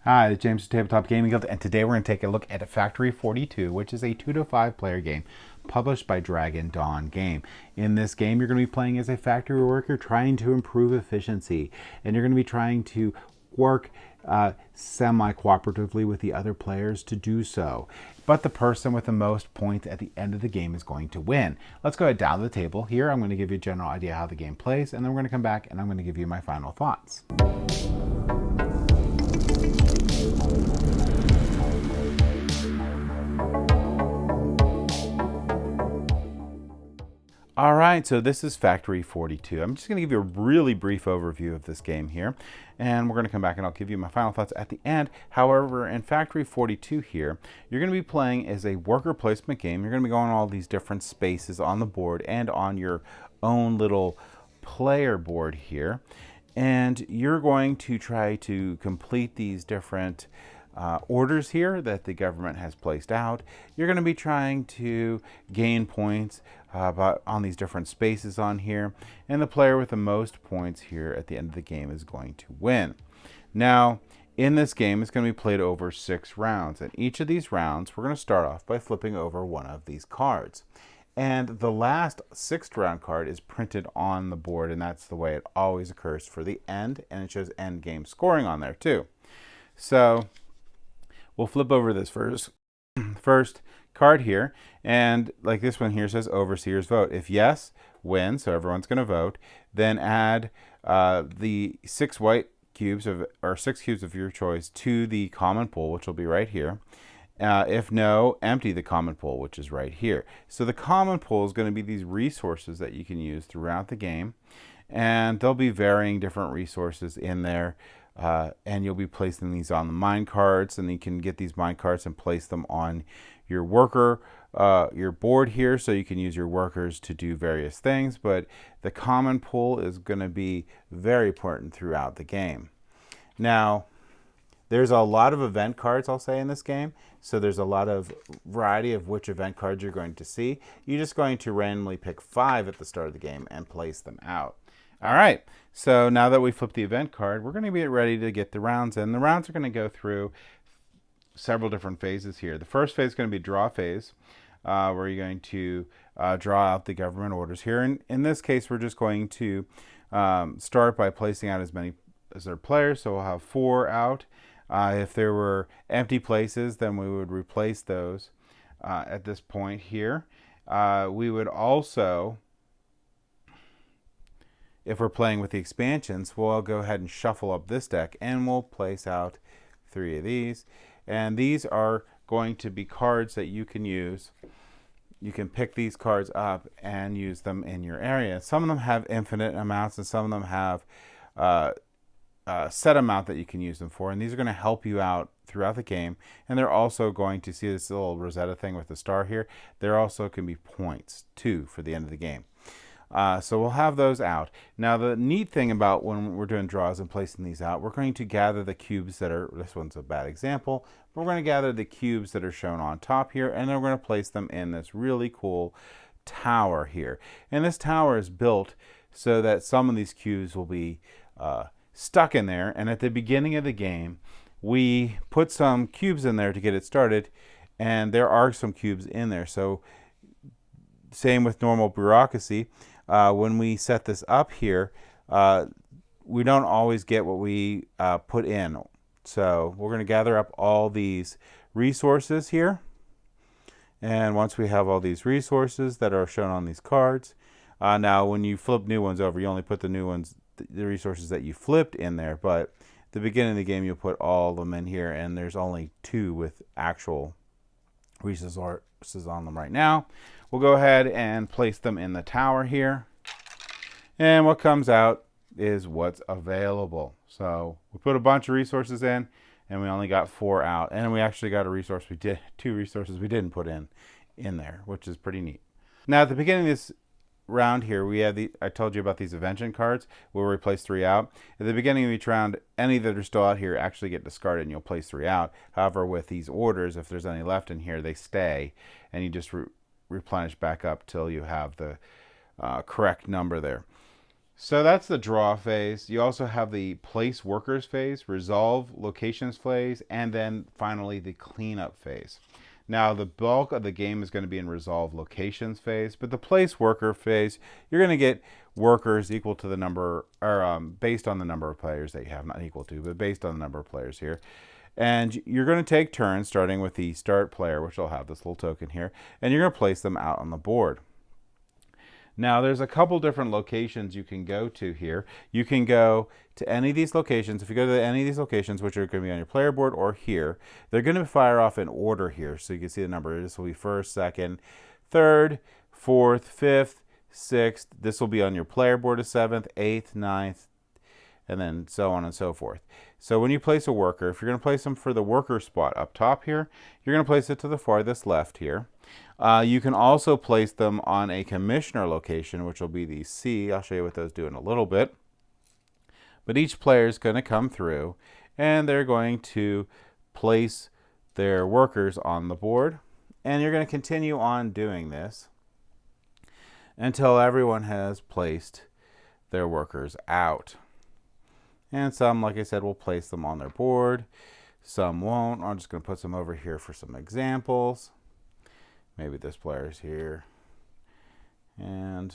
Hi, it's James from Tabletop Gaming Guild, and today we're going to take a look at Factory 42, which is a 2 to 5 player game published by Dragon Dawn Game. In this game, you're going to be playing as a factory worker trying to improve efficiency, and you're going to be trying to work semi-cooperatively with the other players to do so. But the person with the most points at the end of the game is going to win. Let's go ahead down to the table. Here, I'm going to give you a general idea how the game plays, and then we're going to come back and I'm going to give you my final thoughts. All right, so this is Factory 42. I'm just going to give you a really brief overview of this game here, and we're going to come back and I'll give you my final thoughts at the end. However, in Factory 42 here, you're going to be playing as a worker placement game. You're going to be going all these different spaces on the board and on your own little player board here, and you're going to try to complete these different orders here that the government has placed out. You're going to be trying to gain points on these different spaces on here, and the player with the most points here at the end of the game is going to win. Now, in this game, it's going to be played over 6 rounds, and each of these rounds, we're going to start off by flipping over one of these cards. And the last 6th round card is printed on the board, and that's the way it always occurs for the end, and it shows end game scoring on there too. So we'll flip over this first card here, and like this one here says overseer's vote. If yes, win, so everyone's going to vote, then add the 6 white cubes or 6 cubes of your choice to the common pool, which will be right here. If no, empty the common pool, which is right here. So the common pool is going to be these resources that you can use throughout the game, and there'll be varying different resources in there. And you'll be placing these on the mine carts, and you can get these mine carts and place them on your your board here, so you can use your workers to do various things. But the common pool is going to be very important throughout the game. Now, there's a lot of event cards, I'll say, in this game. So there's a lot of variety of which event cards you're going to see. You're just going to randomly pick 5 at the start of the game and place them out. All right, so now that we flipped the event card, we're going to get ready to get the rounds in. The rounds are going to go through several different phases here. The first phase is going to be draw phase, where you're going to draw out the government orders here. And in this case, we're just going to start by placing out as many as their players. So we'll have 4 out. If there were empty places, then we would replace those at this point here. We would also, if we're playing with the expansions, we'll go ahead and shuffle up this deck, and we'll place out 3 of these. And these are going to be cards that you can use. You can pick these cards up and use them in your area. Some of them have infinite amounts, and some of them have a set amount that you can use them for. And these are going to help you out throughout the game. And they're also going to see this little Rosetta thing with the star here. There also can be points too for the end of the game. So we'll have those out. Now, the neat thing about when we're doing draws and placing these out, we're going to gather the cubes that are, this one's a bad example, but we're going to gather the cubes that are shown on top here, and then we're going to place them in this really cool tower here. And this tower is built so that some of these cubes will be stuck in there, and at the beginning of the game, we put some cubes in there to get it started, and there are some cubes in there. So same with normal bureaucracy. When we set this up here, we don't always get what we put in. So we're going to gather up all these resources here. And once we have all these resources that are shown on these cards, now when you flip new ones over, you only put the new ones, the resources that you flipped in there. But at the beginning of the game, you'll put all of them in here, and there's only 2 with actual resources on them right now. We'll go ahead and place them in the tower here. And what comes out is what's available. So we put a bunch of resources in, and we only got 4 out. And we actually got 2 resources we didn't put in there, which is pretty neat. Now at the beginning of this round here, we have I told you about these invention cards. We'll replace 3 out. At the beginning of each round, any that are still out here actually get discarded, and you'll place 3 out. However, with these orders, if there's any left in here, they stay, and you just replenish back up till you have the correct number there. So that's the draw phase. You also have the place workers phase, resolve locations phase, and then finally the cleanup phase. Now the bulk of the game is going to be in resolve locations phase, but the place worker phase, you're going to get workers equal to the number, or based on the number of players that you have, not equal to, but based on the number of players here. And you're going to take turns, starting with the start player, which will have this little token here, and you're going to place them out on the board. Now, there's a couple different locations you can go to here. You can go to any of these locations. If you go to any of these locations, which are going to be on your player board or here, they're going to fire off in order here. So you can see the number. This will be first, second, third, fourth, fifth, sixth. This will be on your player board as seventh, eighth, ninth, and then so on and so forth. So when you place a worker, if you're going to place them for the worker spot up top here, you're going to place it to the farthest left here. You can also place them on a commissioner location, which will be the C. I'll show you what those do in a little bit. But each player is going to come through, and they're going to place their workers on the board. And you're going to continue on doing this until everyone has placed their workers out. And some, like I said, will place them on their board. Some won't. I'm just going to put some over here for some examples. Maybe this player's here. And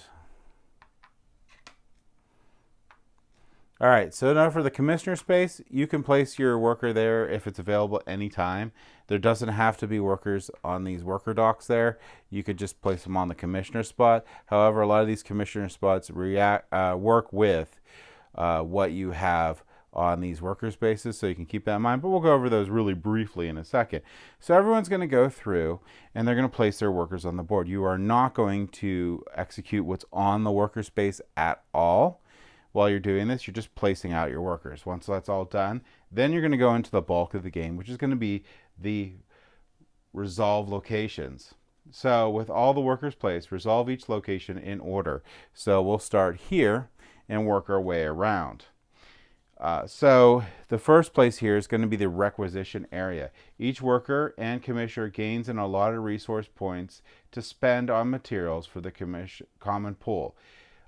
all right, so now for the commissioner space, you can place your worker there if it's available anytime. There doesn't have to be workers on these worker docks there. You could just place them on the commissioner spot. However, a lot of these commissioner spots work with what you have on these worker spaces, so you can keep that in mind, but we'll go over those really briefly in a second. So everyone's going to go through and they're going to place their workers on the board. You are not going to execute what's on the worker space at all while you're doing this. You're just placing out your workers. Once that's all done, then you're going to go into the bulk of the game, which is going to be the resolve locations. So with all the workers placed, resolve each location in order. So we'll start here and work our way around. So the first place here is going to be the requisition area. Each worker and commissioner gains an allotted resource points to spend on materials for the common pool,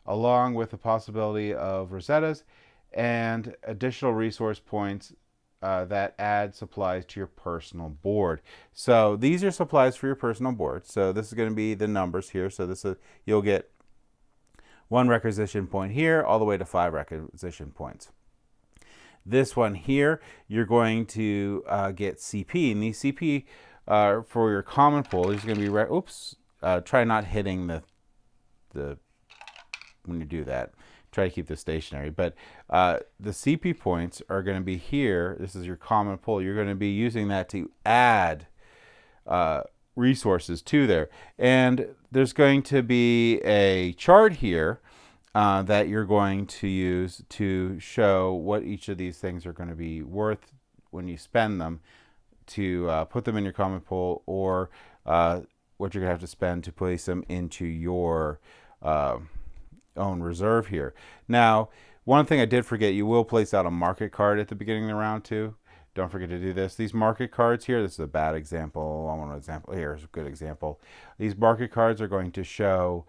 along with the possibility of Rosettas and additional resource points that add supplies to your personal board. So these are supplies for your personal board. So this is going to be the numbers here. So this is, you'll get 1 requisition point here, all the way to 5 requisition points. This one here, you're going to get CP, and these CP for your common pool is going to be try not hitting the when you do that. Try to keep this stationary, but the CP points are going to be here. This is your common pool. You're going to be using that to add resources to there, and there's going to be a chart here that you're going to use to show what each of these things are going to be worth when you spend them to put them in your common pool, or what you're going to have to spend to place them into your own reserve here. Now, one thing I did forget, you will place out a market card at the beginning of the round too. Don't forget to do this. These market cards here, this is a bad example. I want an example. Here's a good example. These market cards are going to show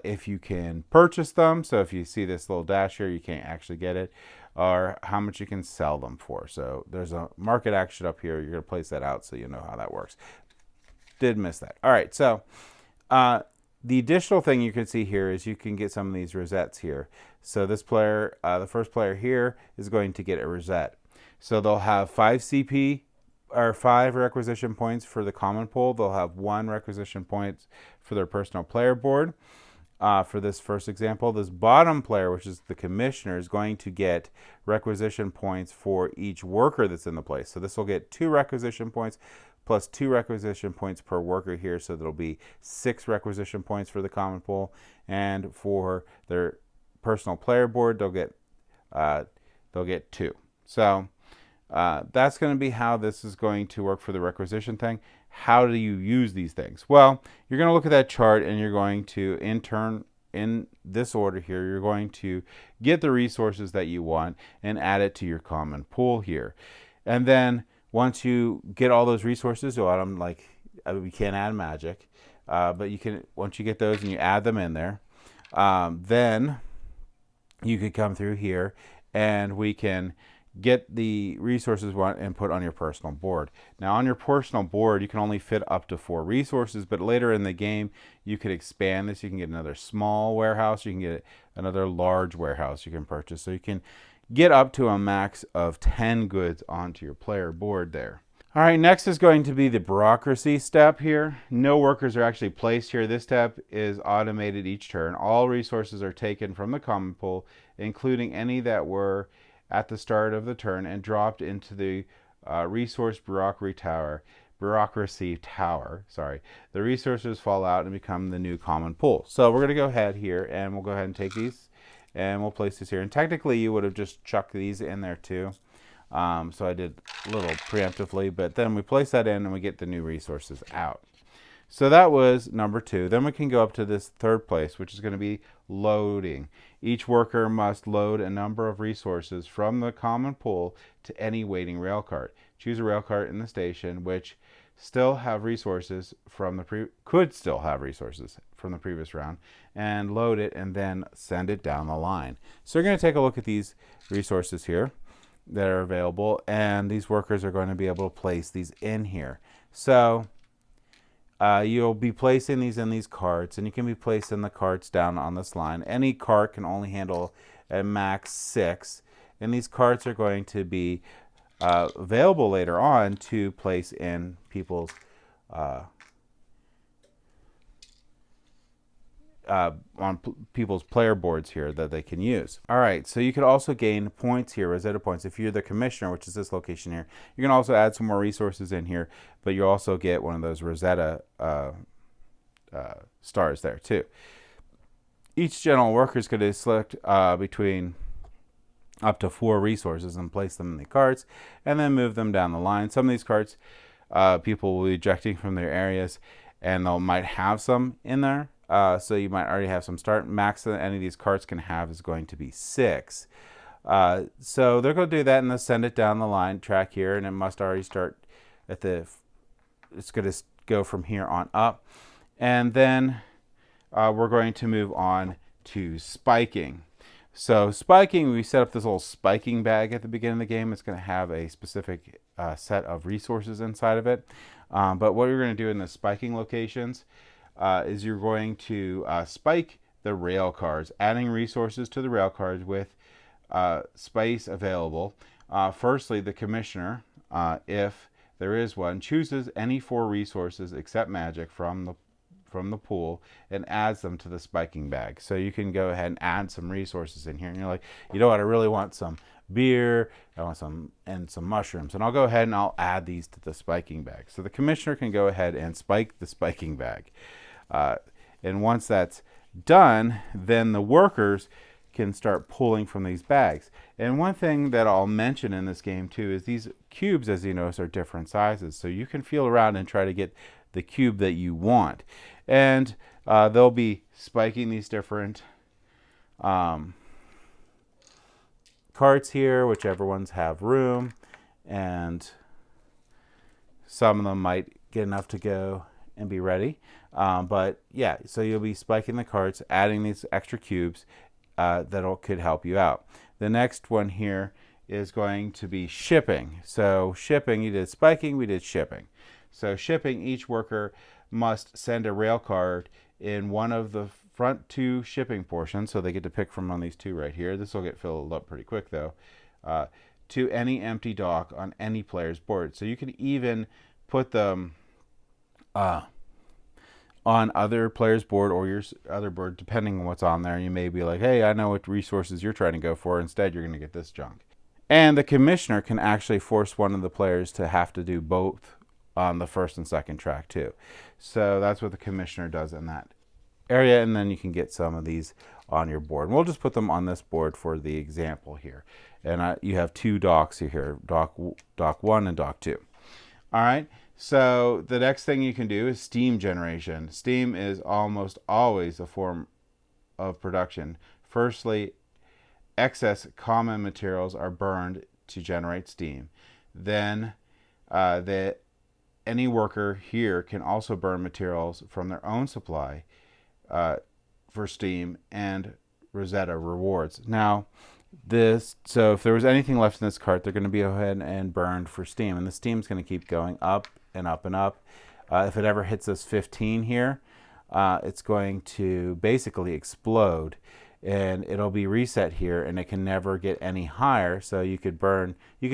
if you can purchase them. So if you see this little dash here, you can't actually get it, or how much you can sell them for. So there's a market action up here. You're going to place that out so you know how that works. Did miss that. All right, so the additional thing you can see here is you can get some of these rosettes here. So this player, the first player here, is going to get a rosette. So they'll have 5 CP or 5 requisition points for the common pool. They'll have 1 requisition points for their personal player board. For this first example, this bottom player, which is the commissioner, is going to get requisition points for each worker that's in the place. So this will get 2 requisition points plus 2 requisition points per worker here. So there'll be 6 requisition points for the common pool, and for their personal player board, they'll get 2. So that's going to be how this is going to work for the requisition thing. How do you use these things? Well, you're going to look at that chart, and you're going to, in this order here, you're going to get the resources that you want and add it to your common pool here. And then once you get all those resources, you'll add them, like we can't add magic, but you can, once you get those and you add them in there, then you could come through here and we can get the resources we want and put on your personal board. Now on your personal board, you can only fit up to 4 resources, but later in the game, you could expand this. You can get another small warehouse. You can get another large warehouse you can purchase. So you can get up to a max of 10 goods onto your player board there. All right, next is going to be the bureaucracy step here. No workers are actually placed here. This step is automated each turn. All resources are taken from the common pool, including any that were at the start of the turn, and dropped into the resource bureaucracy tower. Sorry. The resources fall out and become the new common pool. So we're going to go ahead here, and we'll go ahead and take these, and we'll place this here. And technically, you would have just chucked these in there too. So I did a little preemptively, but then we place that in and we get the new resources out. So that was number 2. Then we can go up to this third place, which is going to be loading. Each worker must load a number of resources from the common pool to any waiting rail cart. Choose a rail cart in the station which still have resources from the could still have resources from the previous round, and load it and then send it down the line. So we're going to take a look at these resources here that are available, and these workers are going to be able to place these in here. So you'll be placing these in these carts, and you can be placing the carts down on this line. Any cart can only handle a max 6, and these carts are going to be available later on to place in people's people's player boards here that they can use. All right, so you could also gain points here, Rosetta points. If you're the commissioner, which is this location here, you can also add some more resources in here, but you also get one of those Rosetta stars there too. Each general worker is going to select between up to 4 resources and place them in the carts, and then move them down the line. Some of these carts people will be ejecting from their areas, and they might have some in there. So you might already have some start. Max that any of these carts can have is going to be 6. So they're going to do that, and they'll send it down the line track here, and it must already start at the, it's going to go from here on up. And then we're going to move on to spiking. So spiking, we set up this little spiking bag at the beginning of the game. It's going to have a specific set of resources inside of it. But what you're going to do in the spiking locations is you're going to spike the rail cars, adding resources to the rail cars with space available. Firstly, the commissioner, if there is one, chooses any 4 resources except magic from the pool and adds them to the spiking bag. So you can go ahead and add some resources in here, and you're like, you know what, I really want some beer, I want some mushrooms, and I'll go ahead and I'll add these to the spiking bag. So the commissioner can go ahead and spike the spiking bag. And once that's done, then the workers can start pulling from these bags. And one thing that I'll mention in this game too is these cubes, as you notice, are different sizes. So you can feel around and try to get the cube that you want. And they'll be spiking these different carts here, whichever ones have room. And some of them might get enough to go and be ready. But yeah, so you'll be spiking the carts, adding these extra cubes that could help you out. The next one here is going to be shipping. So shipping, you did spiking, we did shipping. So shipping, each worker must send a rail card in one of the front 2 shipping portions. So they get to pick from one of these 2 right here. This will get filled up pretty quick though. To any empty dock on any player's board. So you can even put them on other players' board or your other board, depending on what's on there. You may be like, hey, I know what resources you're trying to go for. Instead, you're going to get this junk. And the commissioner can actually force one of the players to have to do both on the first and second track too. So that's what the commissioner does in that area, and then you can get some of these on your board. And we'll just put them on this board for the example here. And you have 2 docks here, dock 1 and dock 2. All right. So the next thing you can do is steam generation. Steam is almost always a form of production. Firstly, excess common materials are burned to generate steam. Then any worker here can also burn materials from their own supply for steam and Rosetta rewards. Now, so if there was anything left in this cart, they're going to be ahead and burned for steam, and the steam's going to keep going up and up and up. If it ever hits this 15 here, it's going to basically explode, and it'll be reset here, and it can never get any higher. So you could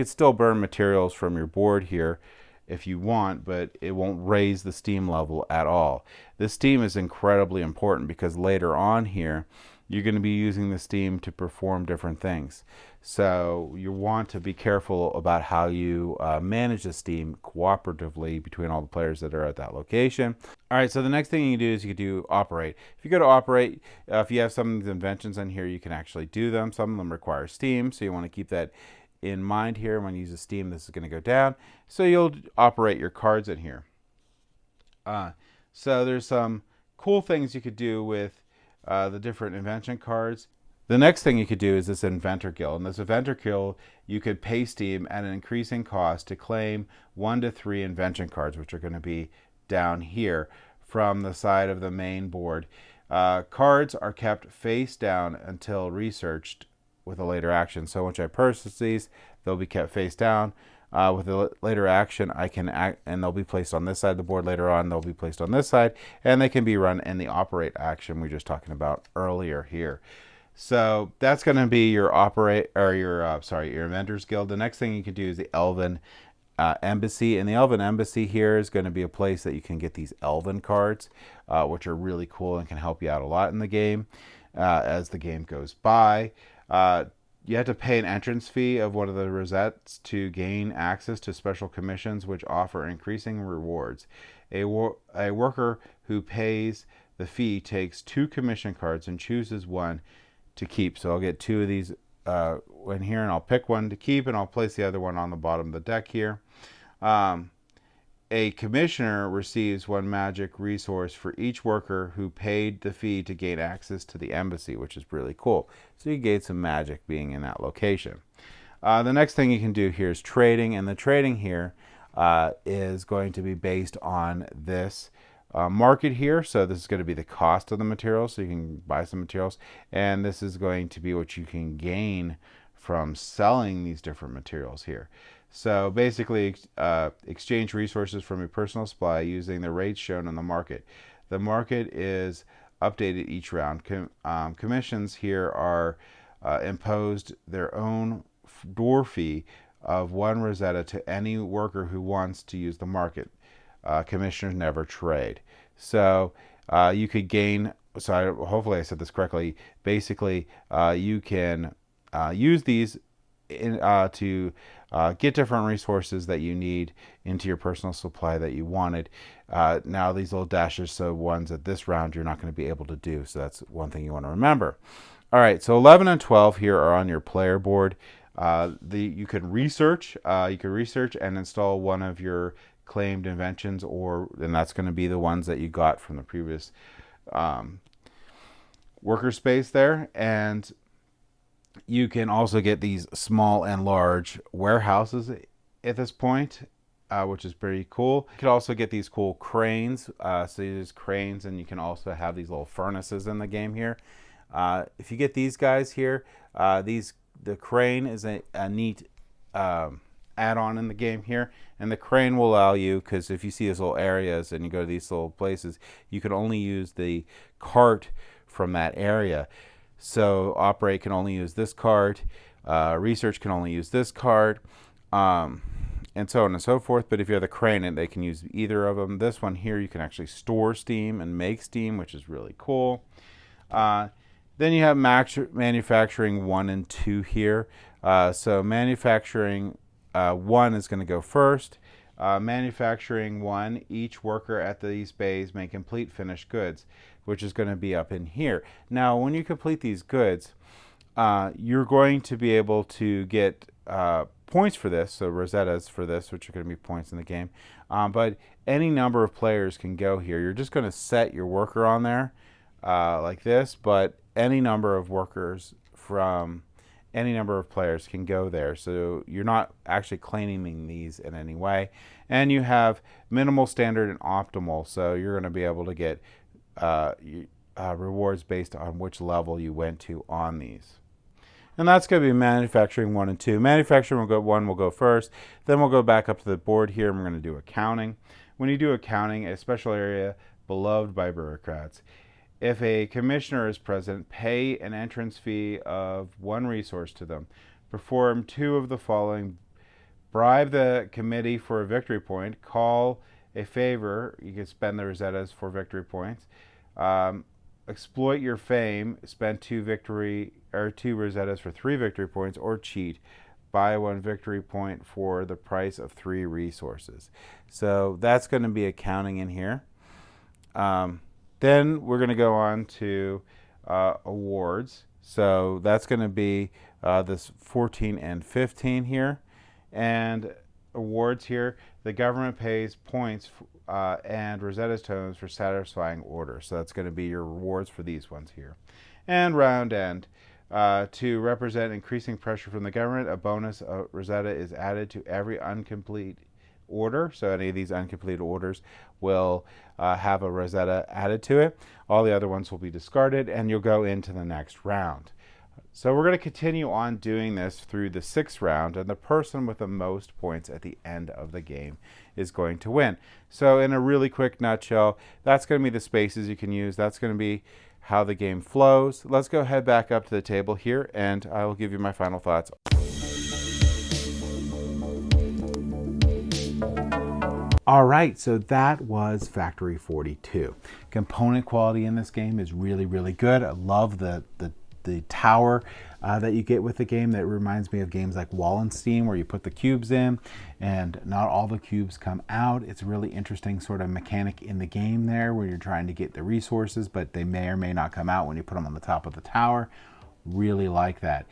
still burn materials from your board here if you want, but it won't raise the steam level at all. This steam is incredibly important because later on here, you're going to be using the steam to perform different things. So you want to be careful about how you manage the steam cooperatively between all the players that are at that location. All right, so the next thing you can do is you can do operate. If you go to operate, if you have some of these inventions in here, you can actually do them. Some of them require steam, so you want to keep that in mind here. When you use the steam, this is going to go down. So you'll operate your cards in here. So there's some cool things you could do with the different invention cards. The next thing you could do is this Inventor Guild. And this Inventor Guild, you could pay Steam at an increasing cost to claim 1 to 3 invention cards, which are going to be down here from the side of the main board. Cards are kept face down until researched with a later action. So once I purchase these, they'll be kept face down. With a later action, I can act, and they'll be placed on this side of the board later on. They'll be placed on this side, and they can be run in the operate action we were just talking about earlier here. So that's going to be your your Inventors Guild. The next thing you can do is the Elven Embassy, and the Elven Embassy here is going to be a place that you can get these Elven cards, which are really cool and can help you out a lot in the game as the game goes by. You have to pay an entrance fee of one of the rosettes to gain access to special commissions, which offer increasing rewards. A worker who pays the fee takes 2 commission cards and chooses one to keep. So I'll get 2 of these in here, and I'll pick one to keep, and I'll place the other one on the bottom of the deck here. A commissioner receives 1 magic resource for each worker who paid the fee to gain access to the embassy, which is really cool. So you gain some magic being in that location. The next thing you can do here is trading, and the trading here is going to be based on this market here. So this is going to be the cost of the materials, so you can buy some materials, and this is going to be what you can gain from selling these different materials here. So basically, exchange resources from your personal supply using the rates shown on the market. The market is updated each round. Commissions here are imposed their own door fee of 1 Rosetta to any worker who wants to use the market. Commissioners never trade. So you could gain, hopefully I said this correctly, basically you can use these to get different resources that you need into your personal supply that you wanted. Now these little dashes, so ones at this round you're not going to be able to do, so that's one thing you want to remember. All right, so 11 and 12 here are on your player board. You can research and install one of your claimed inventions, and that's going to be the ones that you got from the previous worker space there. And you can also get these small and large warehouses at this point, which is pretty cool. You can also get these cool cranes. So there's cranes, and you can also have these little furnaces in the game here. If you get these guys here, the crane is a neat add-on in the game here, and the crane will allow you, because if you see these little areas and you go to these little places, you can only use the cart from that area. So operate can only use this card, research can only use this card, and so on and so forth. But if you have the crane, they can use either of them. This one here, you can actually store steam and make steam, which is really cool. Then you have manufacturing 1 and 2 here. So manufacturing 1 is going to go first. Manufacturing 1, each worker at these bays may complete finished goods, which is going to be up in here. Now, when you complete these goods, you're going to be able to get points for this, so Rosettas for this, which are going to be points in the game. But any number of players can go here. You're just going to set your worker on there like this, but any number of workers from any number of players can go there. So you're not actually claiming these in any way. And you have minimal, standard, and optimal. So you're going to be able to get rewards based on which level you went to on these. And that's going to be manufacturing 1 and 2. Manufacturing will go 1 will go first. Then we'll go back up to the board here and we're going to do accounting. When you do accounting, a special area beloved by bureaucrats. If a commissioner is present, pay an entrance fee of 1 resource to them. Perform 2 of the following. Bribe the committee for a victory point. Call a favor. You can spend the Rosettas for victory points. Exploit your fame. Spend 2 Rosettas for 3 victory points, or cheat. Buy 1 victory point for the price of 3 resources. So that's going to be accounting in here. Then we're going to go on to awards. So that's going to be this 14 and 15 here. And awards here, the government pays points and Rosetta's tones for satisfying order. So that's going to be your rewards for these ones here. And round end. To represent increasing pressure from the government, a bonus Rosetta is added to every incomplete order. So any of these incomplete orders will have a Rosetta added to it. All the other ones will be discarded, and you'll go into the next round. So we're going to continue on doing this through the 6th round, and the person with the most points at the end of the game is going to win. So in a really quick nutshell, that's going to be the spaces you can use. That's going to be how the game flows. Let's go head back up to the table here, and I will give you my final thoughts. All right, so that was Factory 42. Component quality in this game is really, really good. I love the tower that you get with the game. That reminds me of games like Wallenstein, where you put the cubes in and not all the cubes come out. It's a really interesting sort of mechanic in the game there, where you're trying to get the resources, but they may or may not come out when you put them on the top of the tower. Really like that.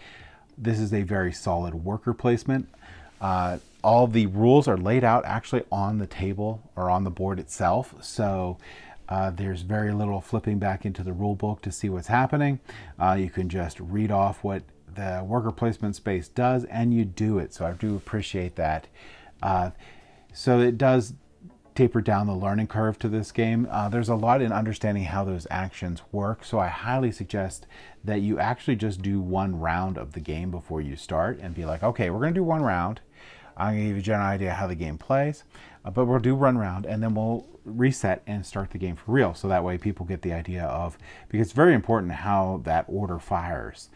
This is a very solid worker placement. All the rules are laid out actually on the table or on the board itself. So there's very little flipping back into the rule book to see what's happening. You can just read off what the worker placement space does, and you do it. So I do appreciate that. So it does taper down the learning curve to this game. There's a lot in understanding how those actions work. So I highly suggest that you actually just do 1 round of the game before you start and be like, okay, we're going to do 1 round. I'm going to give you a general idea how the game plays, but we'll do 1 round and then we'll reset and start the game for real. So that way people get the idea of, because it's very important how that order fires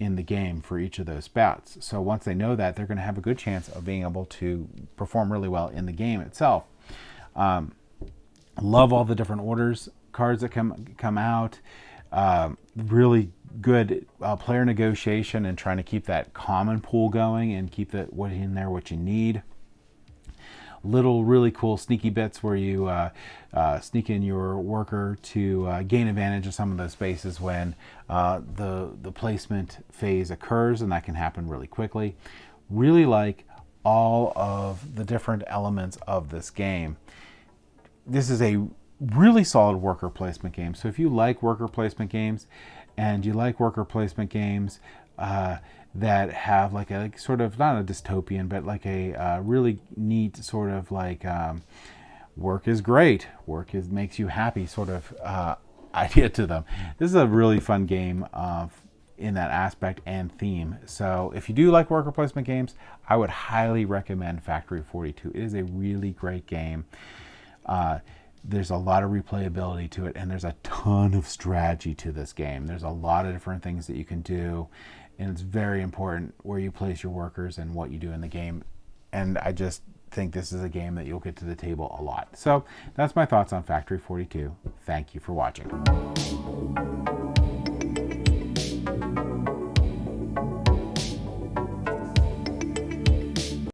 in the game for each of those bouts. So once they know that, they're going to have a good chance of being able to perform really well in the game itself. Love all the different orders cards that come out. Really good player negotiation and trying to keep that common pool going and keep what in there what you need. Little really cool sneaky bits where you sneak in your worker to gain advantage of some of those spaces when the placement phase occurs, and that can happen really quickly. Really like all of the different elements of this game. This is a really solid worker placement game. So if you like worker placement games and you like worker placement games that have like a sort of, not a dystopian, but like a really neat sort of like work is great, makes you happy sort of idea to them. This is a really fun game in that aspect and theme. So if you do like worker placement games, I would highly recommend Factory 42. It is a really great game. There's a lot of replayability to it, and there's a ton of strategy to this game. There's a lot of different things that you can do, and it's very important where you place your workers and what you do in the game. And I just think this is a game that you'll get to the table a lot. So that's my thoughts on Factory 42. Thank you for watching.